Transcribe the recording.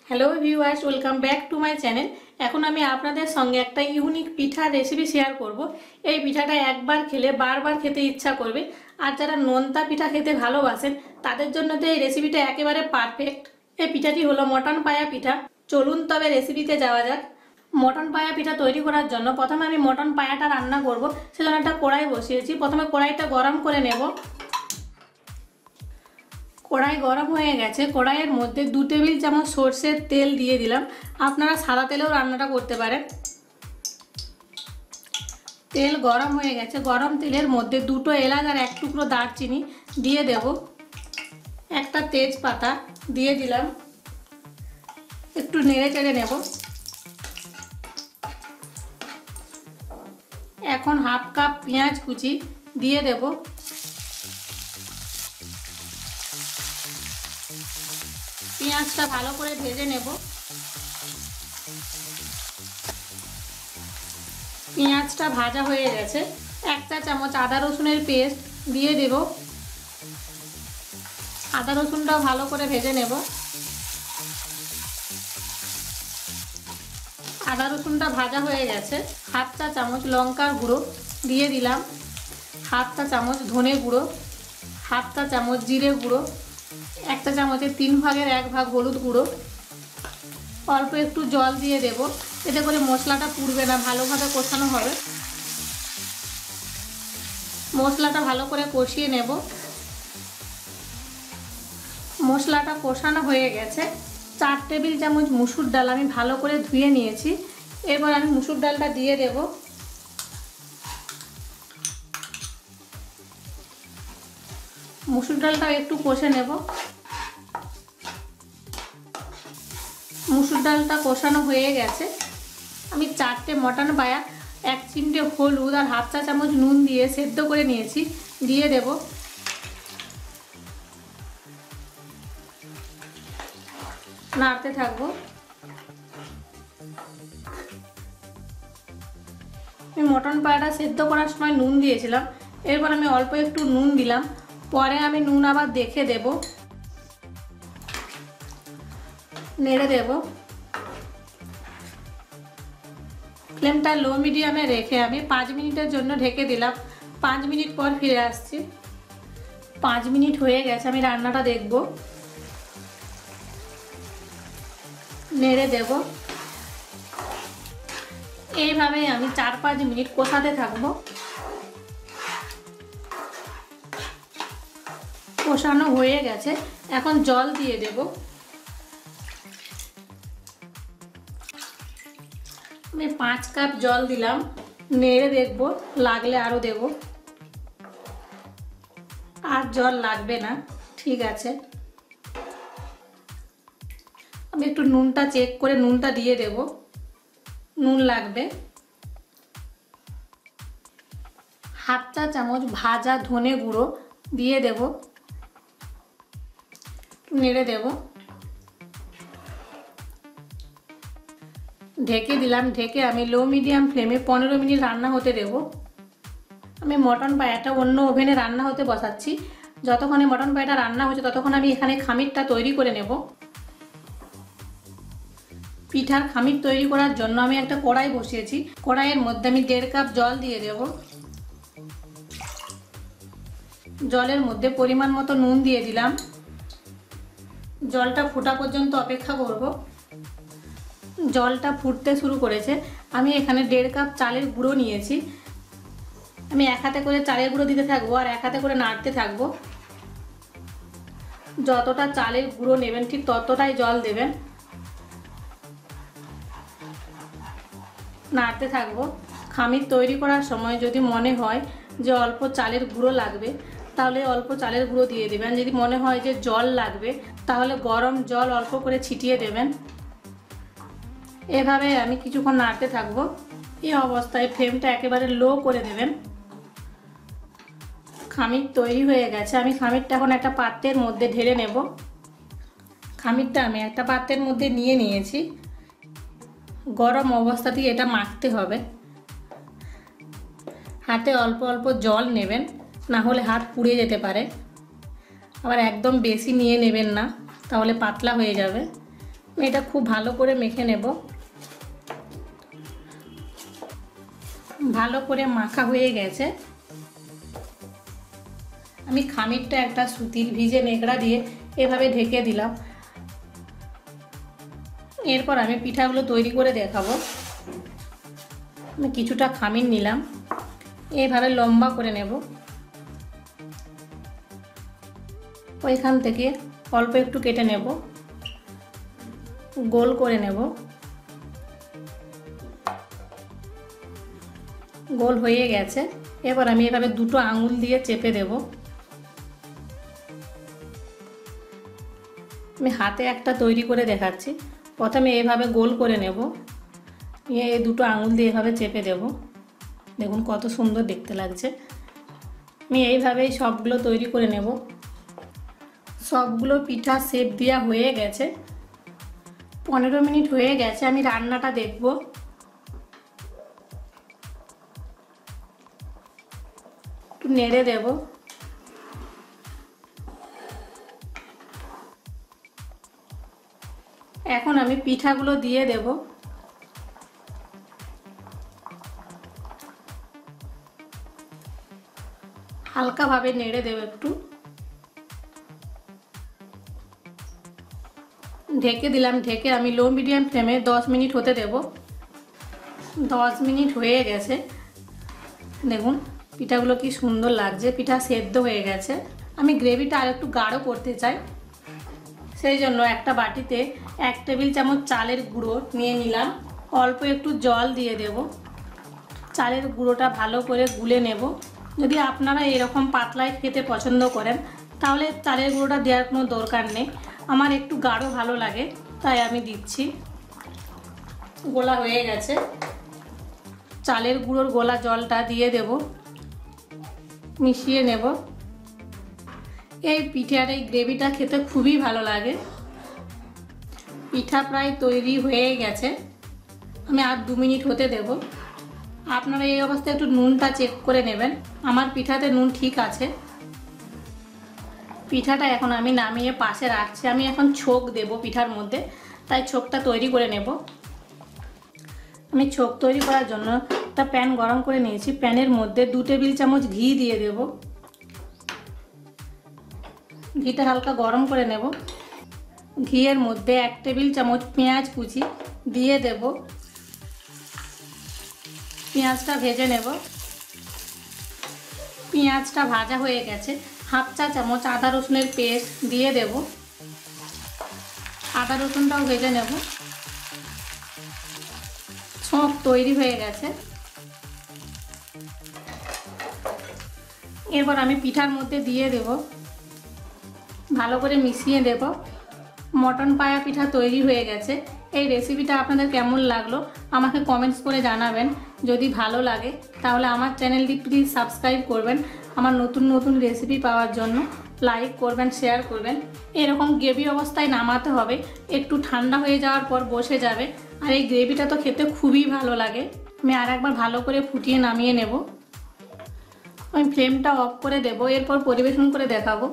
Hello viewers, welcome back to my channel. এখন আমি আপনাদের সঙ্গে একটা ইউনিক পিঠার রেসিপি শেয়ার করব। এই পিঠাটা একবার খেলে বারবার খেতে ইচ্ছা করবে। আর যারা নোনতা পিঠা খেতে ভালোবাসেন তাদের জন্য তো এই রেসিপিটা একেবারে পারফেক্ট। এই পিঠাটি হলো মটন পায়া পিঠা। চলুন তবে রেসিপিতে যাওয়া যাক। মটন পায়া পিঠা তৈরি করার জন্য প্রথমে আমি মটন পায়াটা রান্না করব। সেজন্য একটা কড়াই বসিয়েছি। প্রথমে কড়াইটা গরম করে নেব। কড়াই গরম হয়ে গেছে। কড়াইয়ের মধ্যে 2 টেবিল চামচ সরষের তেল দিয়ে দিলাম। আপনারা সাদা তেলেও রান্নাটা করতে পারেন। তেল গরম হয়ে গেছে। গরম তেলের মধ্যে 2টো এলাচ আর 1 টুকরো দারচিনি দিয়ে দেব। একটা তেজপাতা দিয়ে দিলাম। একটু নেড়ে চেড়ে নেব। এখন হাফ কাপ পেঁয়াজ কুচি দিয়ে দেব। পেঁয়াজটা ভালো করে ভেজে নেব। পেঁয়াজটা ভাজা হয়ে গেছে। 1 চা চামচ আদা রসুনের পেস্ট দিয়ে দেব। আদা রসুনটাও ভালো করে ভেজে নেব। আদা রসুনটা ভাজা হয়ে গেছে। 1/2 চা চামচ লঙ্কার গুঁড়ো দিয়ে দিলাম। 1/2 চা চামচ ধনে গুঁড়ো, 1/2 চা চামচ জিরে গুঁড়ো, 1 চা চামচের 3 ভাগের 1 ভাগ হলুদ গুঁড়ো। অল্প একটু জল দিয়ে দেব। এতে করে মশলাটা পুড়বে না, ভালোভাবে কষানো হবে। মশলাটা ভালো করে কষিয়ে নেব। মশলাটা কষানো হয়ে গেছে। 4 টেবিল চামচ মুসুর ডাল আমি ভালো করে ধুয়ে নিয়েছি। এবার আমি মুসুর ডালটা দিয়ে দেব। মুসুর ডালটা একটু কষে নেব। মুসুর ডালটা কষানো হয়ে গেছে। আমি 4টে মটন পায়া, 1 চিমটে হলুদ আর 1/2 চা চামচ নুন দিয়ে সেদ্ধ করে নিয়েছি, দিয়ে দেব। নাড়তে থাকবো। আমি মটন পায়াটা সেদ্ধ করার সময় নুন দিয়েছিলাম। এরপর আমি অল্প একটু নুন দিলাম। পরে আমি নুন আবার দেখে দেব। নেড়ে দেব। ফ্লেমটা লো মিডিয়ামে রেখে আমি 5 মিনিটের জন্য ঢেকে দিলাম। 5 মিনিট পর ফিরে আসছি। 5 মিনিট হয়ে গেছে। আমি রান্নাটা দেখব। নেড়ে দেব। এইভাবেই আমি 4-5 মিনিট কষাতে থাকবো। কষানো হয়ে গেছে। এখন জল দিয়ে দেব। আমি 5 কাপ জল দিলাম। নেড়ে দেখব, লাগলে আরও দেব। আর জল লাগবে না, ঠিক আছে। আমি একটু নুনটা চেক করে নুনটা দিয়ে দেব। নুন লাগবে। 1/2 চা চামচ ভাজা ধনে গুঁড়ো দিয়ে দেব। নেড়ে দেব। ঢেকে দিলাম। ঢেকে আমি লো মিডিয়াম ফ্লেমে 15 মিনিট রান্না হতে দেব। আমি মটন পায়াটা অন্য ওভেনে রান্না হতে বসাচ্ছি। যতক্ষণে মটন পায়াটা রান্না হচ্ছে ততক্ষণ আমি এখানে খামিরটা তৈরি করে নেব। পিঠার খামির তৈরি করার জন্য আমি একটা কড়াই বসিয়েছি। কড়াইয়ের মধ্যে আমি 1.5 কাপ জল দিয়ে দেব। জলের মধ্যে পরিমাণ মতো নুন দিয়ে দিলাম। জলটা ফোটা পর্যন্ত অপেক্ষা করব। জলটা ফুটতে শুরু করেছে। আমি এখানে 1.5 কাপ চালের গুঁড়ো নিয়েছি। আমি 1 হাতে করে চালের গুঁড়ো দিতে থাকবো আর 1 হাতে করে নাড়তে থাকবো। যতটা চালের গুঁড়ো নেবেন ঠিক ততটাই জল দেবেন। নাড়তে থাকবো। খামির তৈরি করার সময় যদি মনে হয় যে অল্প চালের গুঁড়ো লাগবে তাহলে অল্প চালের গুঁড়ো দিয়ে দেবেন। যদি মনে হয় যে জল লাগবে তাহলে গরম জল অল্প করে ছিটিয়ে দেবেন। এভাবে আমি কিছুক্ষণ নাড়তে থাকবো। এই অবস্থায় ফ্লেমটা একেবারে লো করে দেবেন। খামির তৈরি হয়ে গেছে। আমি খামিরটা এখন একটা পাত্রের মধ্যে ঢেলে নেব। খামিরটা আমি একটা পাত্রের মধ্যে নিয়ে নিয়েছি। গরম অবস্থাতেই এটা মাখতে হবে। হাতে অল্প অল্প জল নেবেন, না হলে হাত পুড়ে যেতে পারে। আবার একদম বেশি নিয়ে নেবেন না, তাহলে পাতলা হয়ে যাবে। এটা খুব ভালো করে মেখে নেব। ভালো করে মাখা হয়ে গেছে। আমি খামিরটা একটা সুতির ভিজে ন্যাকড়া দিয়ে এভাবে ঢেকে দিলাম। এরপর আমি পিঠাগুলো তৈরি করে দেখাবো। আমি কিছুটা খামির নিলাম, এইভাবে লম্বা করে নেব। ওইখান থেকে অল্প একটু কেটে নেব, গোল করে নেব। গোল হয়ে গেছে। এবার আমি এভাবে দুটো আঙুল দিয়ে চেপে দেব। আমি হাতে একটা তৈরি করে দেখাচ্ছি। প্রথমে এভাবে গোল করে নেব, নিয়ে এই দুটো আঙুল দিয়ে এভাবে চেপে দেব। দেখুন কত সুন্দর দেখতে লাগছে। আমি এইভাবেই সবগুলো তৈরি করে নেব। সবগুলো পিঠা শেপ দেওয়া হয়ে গেছে। 15 মিনিট হয়ে গেছে। আমি রান্নাটা দেখব। একটু নেড়ে দেব। এখন আমি পিঠাগুলো দিয়ে দেব। হালকাভাবে নেড়ে দেব একটু। ঢেকে দিলাম। ঢেকে আমি লো মিডিয়াম ফ্লেমে 10 মিনিট হতে দেব। 10 মিনিট হয়ে গেছে। দেখুন পিঠাগুলো কি সুন্দর লাগছে। পিঠা সেদ্ধ হয়ে গেছে। আমি গ্রেভিটা আর একটু গাঢ় করতে চাই, সেই জন্য একটা বাটিতে 1 টেবিল চামচ চালের গুঁড়ো নিয়ে নিলাম। অল্প একটু জল দিয়ে দেব। চালের গুঁড়োটা ভালো করে গুলে নেব। যদি আপনারা এরকম পাতলায় খেতে পছন্দ করেন তাহলে চালের গুঁড়োটা দেওয়ার কোনো দরকার নেই। আমার একটু গাঢ় ভালো লাগে তাই আমি দিচ্ছি। গোলা হয়ে গেছে। চালের গুঁড়োর গোলা জলটা দিয়ে দেব, মিশিয়ে নেব। এই পিঠার এই গ্রেভিটা খেতে খুবই ভালো লাগে। পিঠা প্রায় তৈরি হয়ে গেছে। আমি আর 2 মিনিট হতে দেব। আপনারা এই অবস্থায় একটু নুনটা চেক করে নেবেন। আমার পিঠাতে নুন ঠিক আছে। পিঠাটা এখন আমি নামিয়ে পাশে রাখছি। আমি এখন ছোক দেব পিঠার মধ্যে, তাই ছোকটা তৈরি করে নেব। আমি ছোক তৈরি করার জন্য একটা প্যান গরম করে নিয়েছি। প্যানের মধ্যে 2 টেবিল চামচ ঘি দিয়ে দেব। ঘিটা হালকা গরম করে নেব। ঘিয়ের মধ্যে 1 টেবিল চামচ পেঁয়াজ কুচি দিয়ে দেব। পেঁয়াজটা ভেজে নেব। পেঁয়াজটা ভাজা হয়ে গেছে। হাফ চা চামচ আদা রসুনের পেস্ট দিয়ে দেব। আদা রসুনটাও ভেজে নেব। ছোঁক তৈরি হয়ে গেছে। এরপর আমি পিঠার মধ্যে দিয়ে দেব, ভালো করে মিশিয়ে দেব। মটন পায়া পিঠা তৈরি হয়ে গেছে। এই রেসিপিটা আপনাদের কেমন লাগলো আমাকে কমেন্টস করে জানাবেন। যদি ভালো লাগে তাহলে আমার চ্যানেলটি প্লিজ সাবস্ক্রাইব করবেন। আমার নতুন নতুন রেসিপি পাওয়ার জন্য লাইক করবেন, শেয়ার করবেন। এরকম গ্রেভি অবস্থায় নামাতে হবে, একটু ঠান্ডা হয়ে যাওয়ার পর বসে যাবে। আর এই গ্রেভিটা তো খেতে খুবই ভালো লাগে। আমি আর একবার ভালো করে ফুটিয়ে নামিয়ে নেব। আমি ফ্লেমটা অফ করে দেব। এরপর পরিবেশন করে দেখাবো।